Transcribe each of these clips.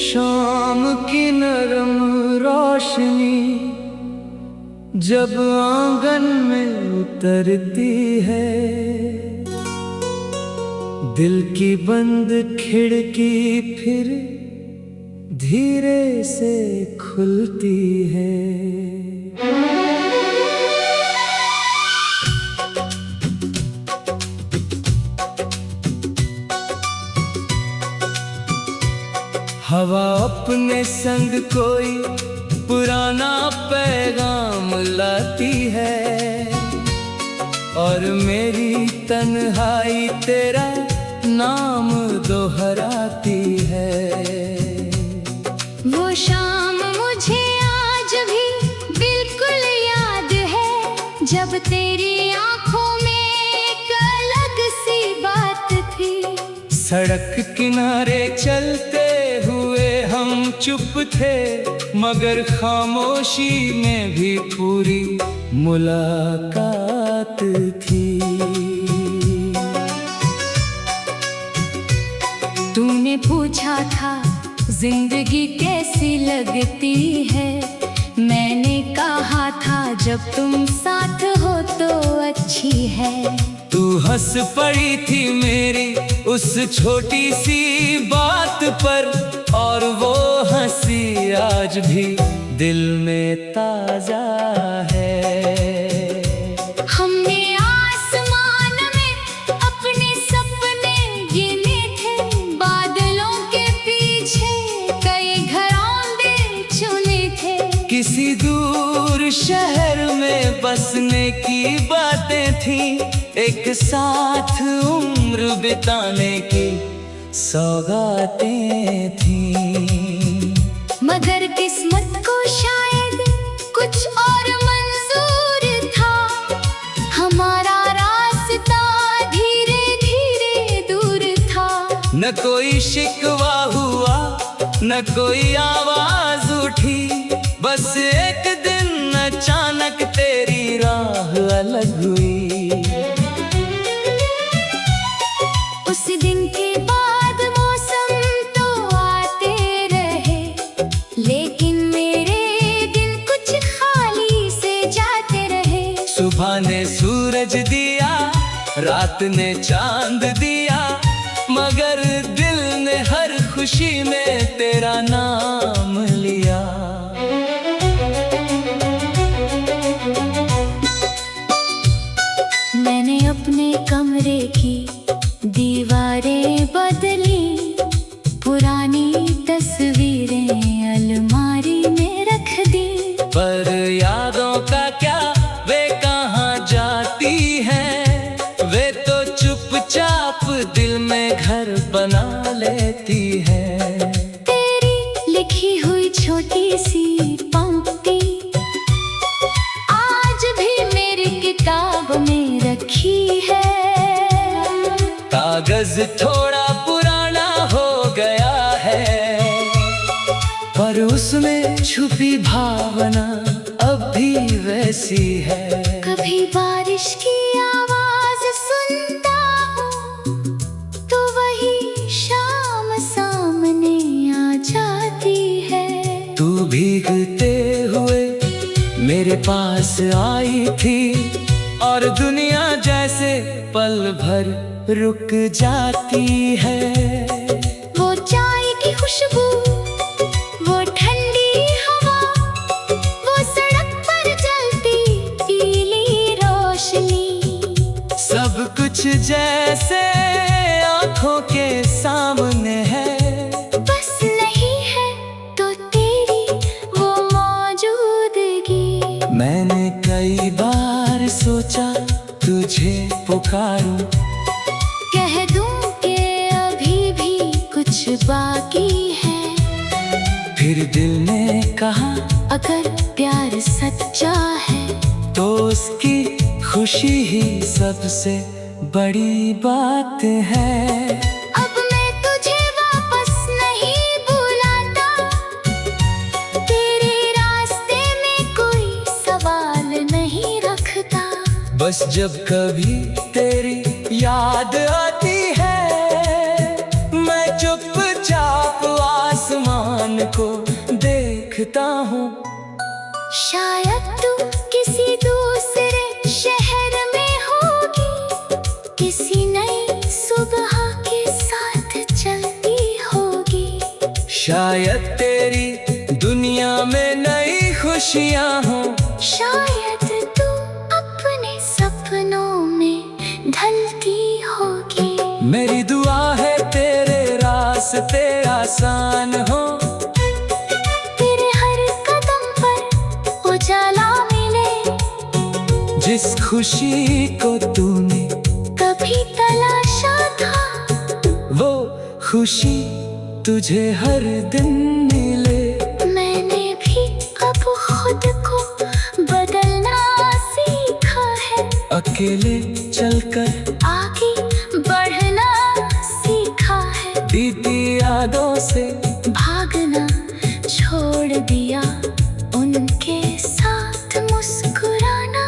शाम की नरम रोशनी जब आंगन में उतरती है, दिल की बंद खिड़की फिर धीरे से खुलती है। हवा अपने संग कोई पुराना पैगाम लाती है और मेरी तन्हाई तेरा नाम दोहराती है। वो शाम मुझे आज भी बिल्कुल याद है, जब तेरी आंखों में एक अलग सी बात थी। सड़क किनारे चलते हुए हम चुप थे, मगर खामोशी में भी पूरी मुलाकात थी। तूने पूछा था जिंदगी कैसी लगती है, मैंने कहा था जब तुम साथ हो तो अच्छी है। तू हंस पड़ी थी मेरी उस छोटी सी बात पर, और वो हंसी आज भी दिल में ताजा है। हमने आसमान में अपने सपने गिने थे, बादलों के पीछे कई घरौंदे चुने थे। किसी दूर शहर में बसने की बातें थी, एक साथ उम्र बिताने की सौगातें थीं। मगर किस्मत को शायद कुछ और मंजूर था, हमारा रास्ता धीरे धीरे दूर था। न कोई शिकवा हुआ, न कोई आवाज उठी, बस एक दिन अचानक तेरी राह अलग हुई। उस दिन के बाद मौसम तो आते रहे, लेकिन मेरे दिल कुछ खाली से जाते रहे। सुबह ने सूरज दिया, रात ने चांद दिया, मगर दिल ने हर खुशी में तेरा नाम लिया। मैंने अपने कमरे की दीवारें बदली, पुरानी तस्वीरें अलमारी में रख दी। पर यादों का क्या, वे कहाँ जाती हैं, वे तो चुपचाप दिल में घर बना लेती हैं। तेरी लिखी हुई छोटी सी पंक्ति आज भी मेरी किताब में रखी है। कागज थोड़ा पुराना हो गया है, पर उसमें छुपी भावना अब भी वैसी है। कभी बारिश की आवाज सुनता हूँ तो वही शाम सामने आ जाती है। तू भीगते हुए मेरे पास आई थी, और दुनिया जैसे पल भर रुक जाती है। वो चाय की खुशबू, वो ठंडी हवा, वो सड़क पर चलती पीली रोशनी, सब कुछ जैसे आंखों के सामने है। बस नहीं है तो तेरी वो मौजूदगी। मैंने कई बार सोचा तुझे पुकारूं, कह दूं कि अभी भी कुछ बाकी है। फिर दिल ने कहा अगर प्यार सच्चा है तो उसकी खुशी ही सबसे बड़ी बात है। अब मैं तुझे वापस नहीं बुलाता, तेरे रास्ते में कोई सवाल नहीं रखता। बस जब कभी तेरी याद आती है, मैं चुपचाप आसमान को देखता हूँ। शायद तू किसी दूसरे शहर में होगी, किसी नई सुबह के साथ चलती होगी। शायद तेरी दुनिया में नई खुशियाँ हों। शायद तू अपने सपनों में ढलती होगी। मेरी दुआ है तेरे रास्ते आसान हो, तेरे हर कदम पर उजाला मिले, जिस खुशी को तूने कभी तलाशा था, वो खुशी तुझे हर दिन मिले। मैंने भी अब खुद को बदलना सीखा है, अकेले चलकर आगे बढ़ना सीखा है, बीती यादों से भागना छोड़ दिया, उनके साथ मुस्कुराना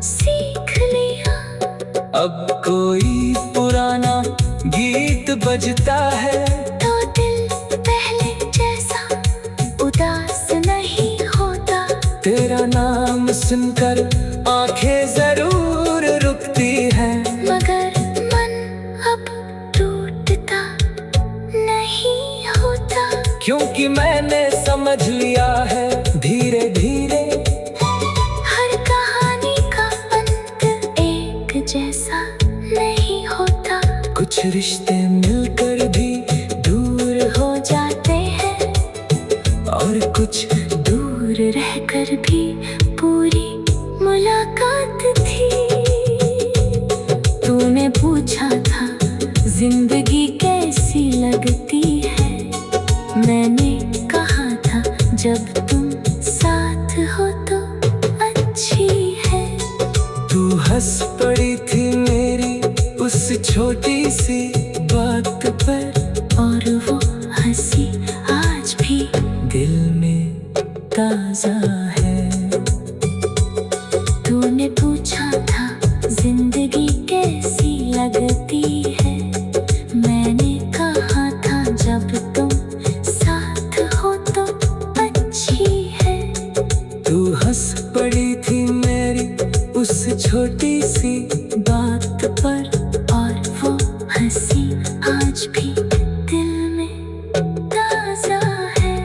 सीख लिया। अब कोई पुराना गीत बजता है, तो दिल पहले जैसा उदास नहीं होता। तेरा नाम सुनकर आंखें जरूर रुकती हैं, मगर मन अब टूटता नहीं होता, क्योंकि मैंने समझ लिया है धीरे धीरे हर कहानी का अंत एक जैसा नहीं होता। कुछ रिश्ते मिलकर भी दूर हो जाते हैं और कुछ दूर रहकर भी पूरी मुलाकात थी। तूने पूछा था जिंदगी कैसी लगती है, मैंने कहा था जब तुम साथ हो तो अच्छी है। तू हंस पड़ी थी मेरी उस छोटी सी बात पर, और वो हंसी आज भी दिल में ताजा है। तूने पूछा था जिंदगी कैसी लगती है, मैंने कहा था जब तुम साथ हो तो अच्छी है। तू हंस पड़ी थी मेरी उस छोटी सी बात पर, और वो हंसी आज भी दिल में ताजा है।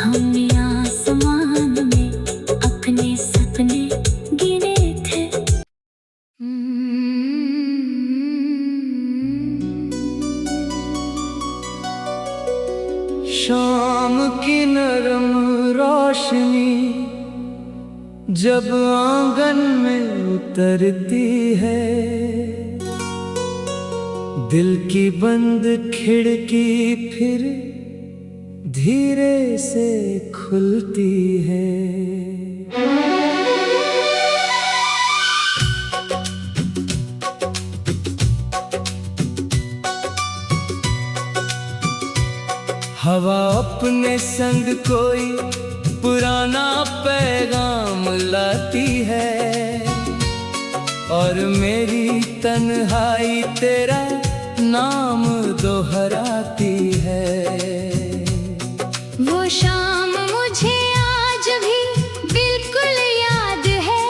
हमने आसमान में अपने सपने गिने थे। शाम की नरम रोशनी जब आंगन में उतरती है, दिल की बंद खिड़की फिर धीरे से खुलती है। हवा अपने संग कोई पुराना पैगाम लाती है, और मेरी तन्हाई तेरा नाम दोहराती है। वो शाम मुझे आज भी बिल्कुल याद है,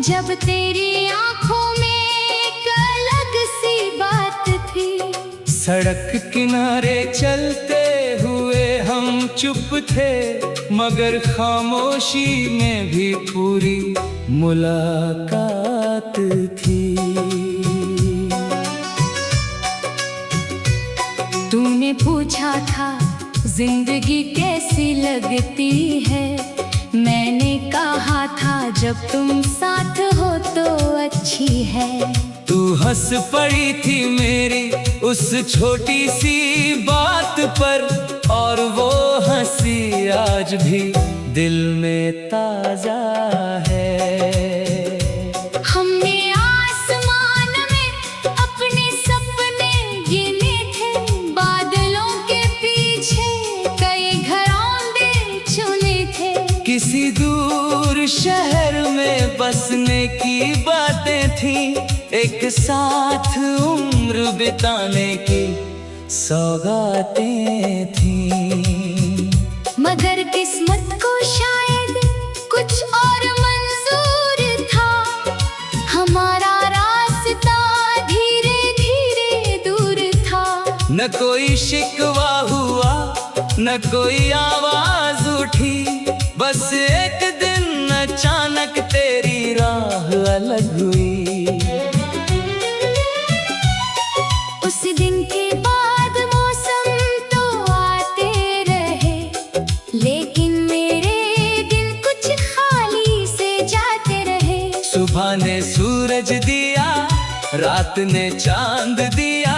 जब तेरी आंखों में एक अलग सी बात थी। सड़क किनारे चलते हुए हम चुप थे, मगर खामोशी में भी पूरी मुलाकात थी। तूने पूछा था जिंदगी कैसी लगती है, मैंने कहा था जब तुम साथ हो तो अच्छी है। तू हंस पड़ी थी मेरी उस छोटी सी बात पर, और वो हंसी आज भी दिल में ताजा है। हमने आसमान में अपने सपने गिने थे, बादलों के पीछे कई घरौंदे चुने थे। किसी दूर शहर में बसने की बातें थी, एक साथ उम्र बिताने की सौगातें थी। मगर किस्मत को शायद कुछ और मंजूर था, हमारा रास्ता धीरे धीरे दूर था। न कोई शिकवा हुआ, न कोई आवाज उठी, बस एक दिन अचानक तेरी राह अलग हुई। उस दिन के बाद मौसम तो आते रहे, लेकिन मेरे दिन कुछ खाली से जाते रहे। सुबह ने सूरज दिया, रात ने चांद दिया,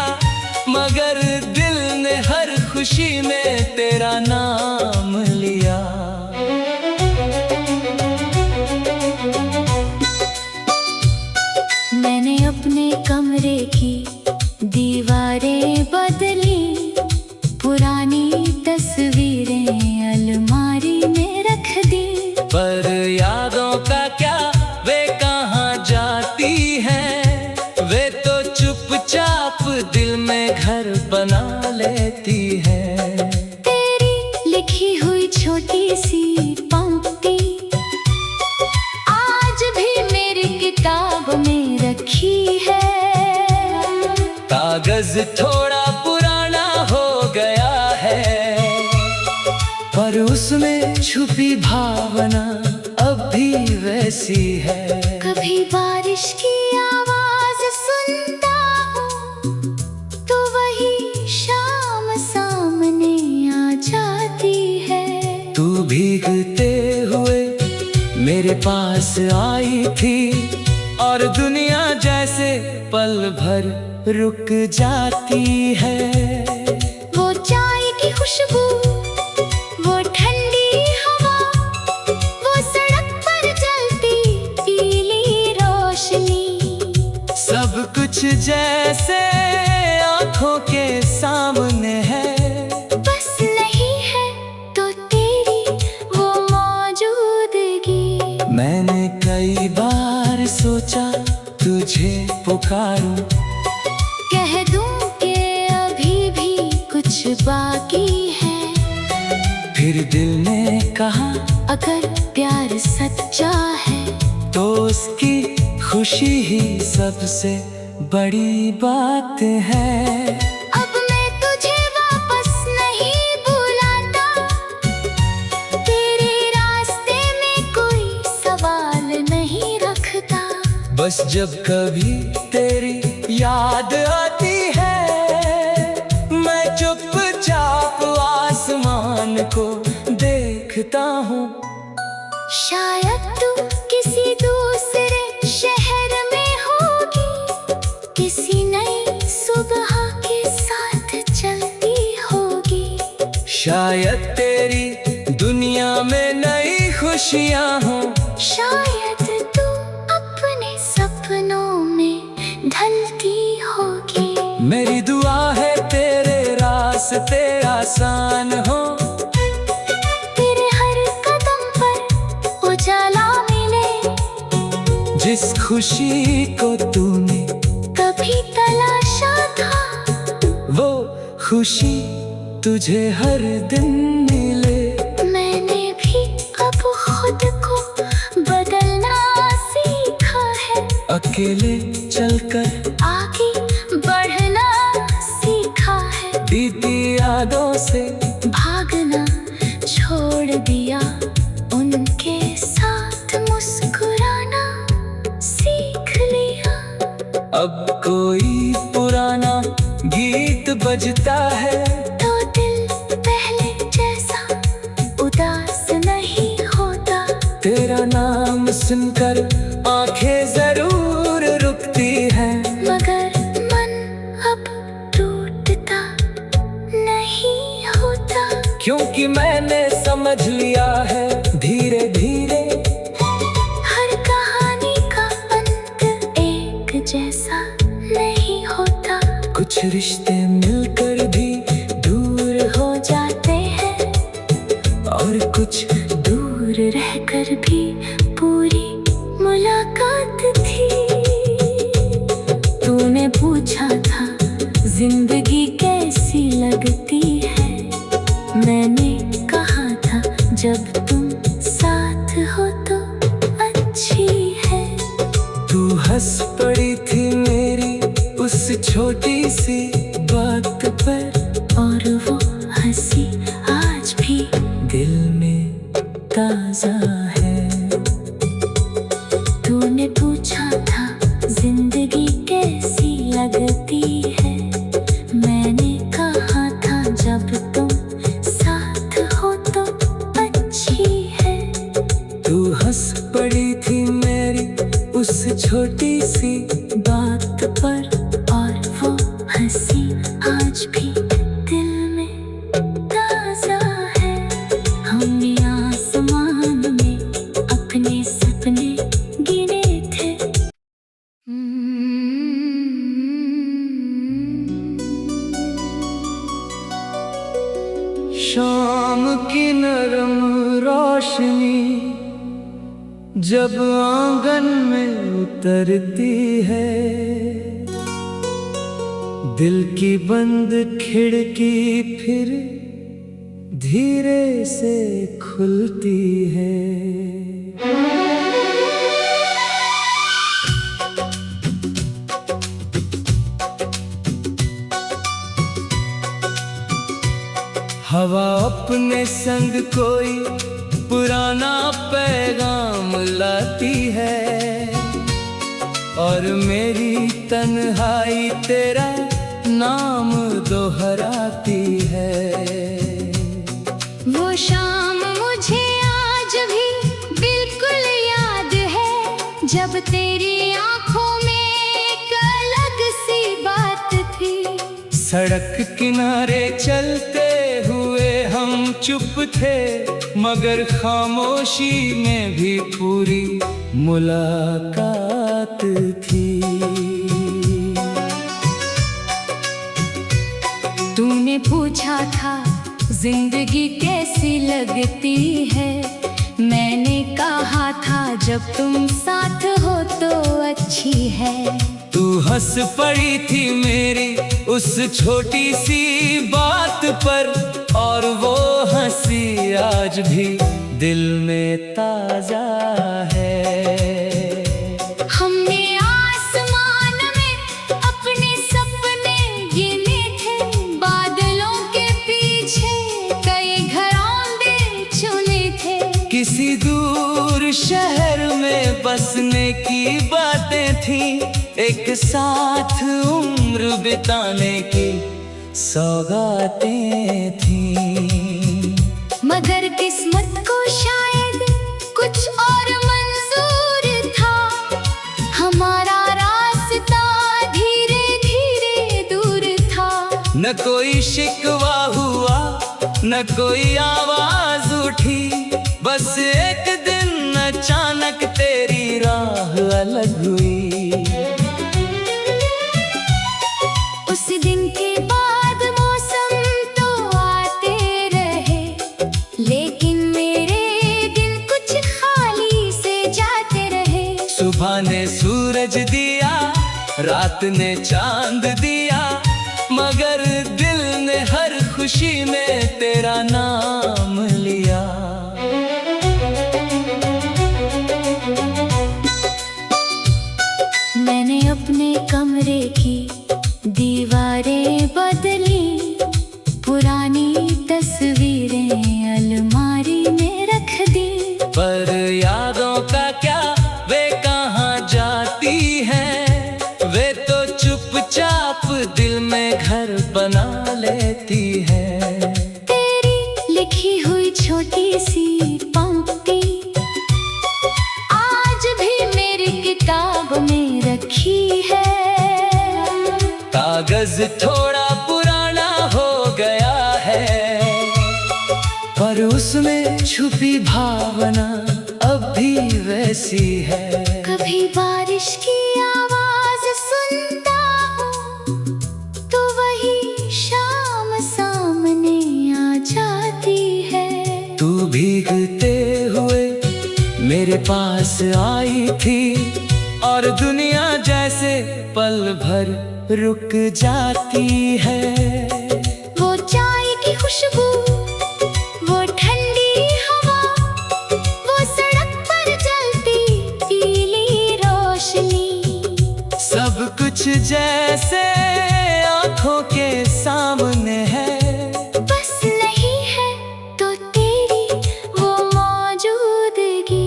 मगर दिल ने हर खुशी में तेरा नाम लिया। मैंने अपने कमरे की दीवारें बदली, पुरानी तस्वीरें अलमारी में रख दी। पर यादों का क्या, वे कहाँ जाती हैं, वे तो चुपचाप दिल में घर बना लेती हैं। तेरी लिखी हुई छोटी सी पंक्ति आज भी मेरी किताब में रखी है। कागज थोड़ा पुराना हो गया है, पर उसमें छुपी भावना अब भी वैसी है। कभी बारिश की आवाज सुनता हूँ, तो वही शाम सामने आ जाती है। तू भीगते हुए मेरे पास आई थी, और दुनिया जैसे पल भर रुक जाती है। वो चाय की खुशबू, वो ठंडी हवा, वो सड़क पर जलती पीली रोशनी, सब कुछ जैसे आंखों के सामने है। बस नहीं है तो तेरी वो मौजूदगी। मैंने कई बार सोचा तुझे पुकारूं, कह दूं कि अभी भी कुछ बाकी है। फिर दिल ने कहा अगर प्यार सच्चा है, तो उसकी खुशी ही सबसे बड़ी बात है। अब मैं तुझे वापस नहीं बुलाता, तेरे रास्ते में कोई सवाल नहीं रखता। बस जब कभी तेरी याद आती है, मैं चुपचाप आसमान को देखता हूँ। शायद तू किसी दूसरे शहर में होगी, किसी नई सुबह के साथ चलती होगी। शायद तेरी दुनिया में नई खुशियाँ हों, शायद तू अपने सपनों में ढलती होगी। मेरी दुआ है तेरे रास्ते आसान हो, तेरे हर कदम पर उजाला मिले, जिस खुशी को तूने कभी तलाशा था, वो खुशी तुझे हर दिन मिले। मैंने भी अब खुद को बदलना सीखा है, अकेले चलकर आगे बढ़ना सीखा है, बीती यादों से भागना छोड़ दिया, उनके साथ मुस्कुराना सीख लिया। अब कोई पुराना गीत बजता है, तो दिल पहले जैसा उदास नहीं होता। तेरा नाम सुनकर आंखें जरूर रुकती हैं, मगर मन अब टूटता नहीं होता। क्योंकि मैंने समझ लिया है धीरे धीरे, हर कहानी का अंत एक जैसा नहीं होता। कुछ रिश्ते मिलकर भी दूर हो जाते हैं, और कुछ दूर रहकर भी तूने पूछा था जिंदगी कैसी लगती है, मैंने कहा था जब तुम साथ हो तो अच्छी है। तू हंस पड़ी थी मेरी उस छोटी सी बात पर, और वो हंसी आज भी दिल में ताजा है। तूने पूछा था जिंदगी कैसी लगती है, मैंने कहा था जब तुम साथ हो तो अच्छी है। तू हंस पड़ी थी मेरी उस छोटी सी बात पर, और वो हंसी आज भी दिल में ताजा है। हमने आसमान में अपने सपने गिने थे। शाम की नरम रोशनी जब आंगन में उतरती है, दिल की बंद खिड़की फिर धीरे से खुलती है। हवा अपने संग कोई पुराना पैगाम लाती है, और मेरी तन्हाई तेरा नाम दोहराती है। वो शाम मुझे आज भी बिल्कुल याद है, जब तेरी आंखों में एक अलग सी बात थी। सड़क किनारे चलते हुए हम चुप थे, मगर खामोशी में भी पूरी मुलाकात थी। तूने पूछा था जिंदगी कैसी लगती है, मैंने कहा था जब तुम साथ हो तो अच्छी है। तू हंस पड़ी थी मेरी उस छोटी सी बात पर, और वो हंसी आज भी दिल में ताजा है। हमने आसमान में अपने सपने गिने थे, बादलों के पीछे कई घरौंदे चुने थे। किसी दूर शहर में बसने की बातें थी, एक साथ उम्र बिताने की सौगातें थीं। मगर किस्मत को शायद कुछ और मंजूर था, हमारा रास्ता धीरे धीरे दूर था। न कोई शिकवा हुआ, न कोई आवाज उठी, बस एक दिन अचानक तेरी राह अलग हुई। उस दिन के बाद मौसम तो आते रहे, लेकिन मेरे दिन कुछ खाली से जाते रहे। सुबह ने सूरज दिया, रात ने चांद दिया, मगर दिल ने हर खुशी में तेरा नाम लिया। मैंने अपने कमरे की दीवारें बदली, पुरानी तस्वीरें अलमारी में रख दी। पर यादों का क्या, वे कहाँ जाती हैं, वे तो चुपचाप दिल में घर बना लेती हैं। तेरी लिखी हुई छोटी सी पंक्ति आज भी मेरी किताब में रखी है। कागज थोड़ा पुराना हो गया है, पर उसमें छुपी भावना अब भी वैसी है। कभी बारिश की आवाज सुनता हूँ तो वही शाम सामने आ जाती है। तू भीगते हुए मेरे पास आई थी, और दुनिया जैसे पल भर रुक जाती है। वो चाय की खुशबू, वो ठंडी हवा, वो सड़क पर जलती पीली रोशनी, सब कुछ जैसे आंखों के सामने है। बस नहीं है तो तेरी वो मौजूदगी।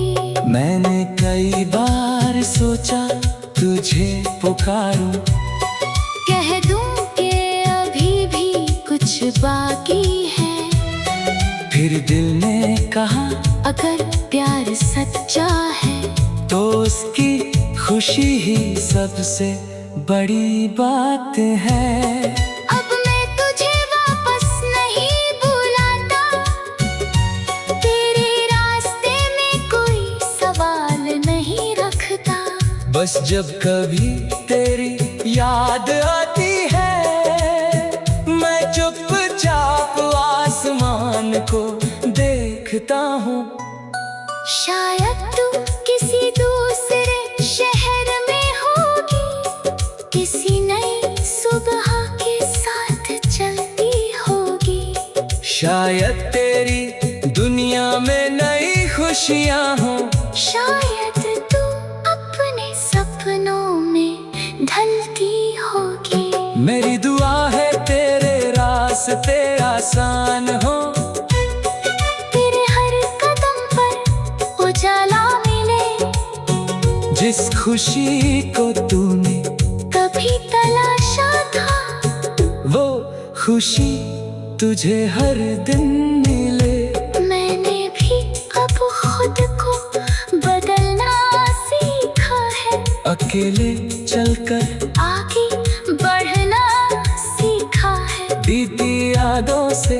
मैंने कई बार सोचा तुझे पुकारूं, कह दूं कि अभी भी कुछ बाकी है। फिर दिल ने कहा अगर प्यार सच्चा है तो उसकी खुशी ही सबसे बड़ी बात है। अब मैं तुझे वापस नहीं बुलाता, तेरे रास्ते में कोई सवाल नहीं रखता। बस जब कभी तेरी याद आती है, मैं चुपचाप आसमान को देखता हूँ। शायद तू किसी दूसरे शहर में होगी, किसी नई सुबह के साथ चलती होगी। शायद तेरी दुनिया में नई खुशियाँ हों। शायद तू अपने सपनों में ढलती होगी। मेरी दुआ है तेरे रास्ते आसान हो, तेरे हर कदम पर उजाला मिले, जिस खुशी को तूने कभी तलाशा था वो खुशी तुझे हर दिन मिले। मैंने भी अब खुद को बदलना सीखा है, अकेले चलकर आगे बढ़ना सीखा है। बीती यादों से